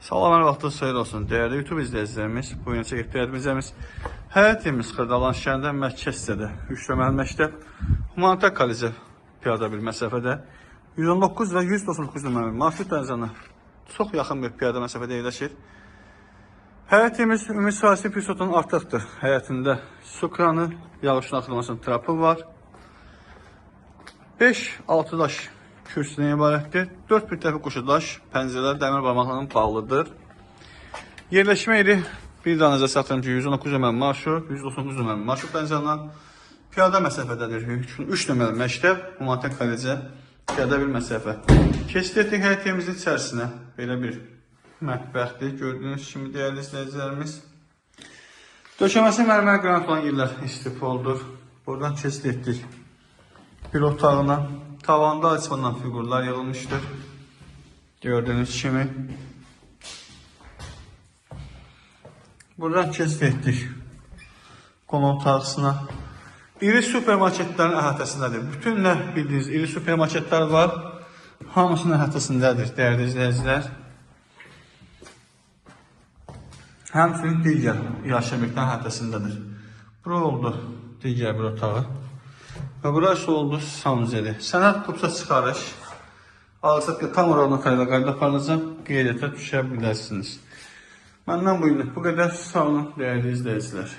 Salam, hər vaxtınız xeyir olsun. Dəyərli YouTube izləyicilərimiz, bu gün çəkdiyimiz həyətimiz Xırdalan şəhərində mərkəz hissədə 3 nömrəli məktəb, humanitar kolleji piyada bir məsafədə 119 və 199 nömrəli marşrut dənizana çox yaxın bir piyada məsafədə yerləşir. Həyətimiz ümumi sahəsi 130-dan artıqdır. Həyətində su kranı, yağışın axıdılmasının trapı var. 5-6 daş kürsüdən ibarətdir. 4 bir tərəfi quşudaş, pəncərələr dəmir barmaqlarının bağlıdır. Yerləşmə yeri bir daha nəzər çatdırım ki, 119 nömrəli marşrut, 199 nömrəli marşrut pəncərədən piyada məsafədədir. 3 nömrəli məktəb, humanitar kolleji piyada bir məsafə. Keçid etdik həyətimizin içərisinə. Belə bir mətbəxdir. Gördüyünüz kimi dəyərli izləyicilərimiz. Döşəməsi mərmər qranit olan yerlər istifoldur. Buradan keçid etdik bir otağına. Tavanda açmadan figurlar yığılmışdır. Gördüğünüz kimi. Buradan keçid etdik qonaq otağısına. İri supermarketlərin əhatəsindədir. Bütün nə bildiyiniz iri supermarketlər var. Hamısının əhatəsindədir, dəyərli izləyicilər. Həmçinin digər yaşam obyektlərin əhatəsindədir. Bura oldu digər bir otağı. Və burası oldu sanuzeli. Sənət qıpsa çıxarış. Alırsak ki, tam oranı qayda aparılacaq, qeydiyyata düşə bilərsiniz. Məndən bu günlük bu qədər. Sağ olun, dəyərli izləyicilər.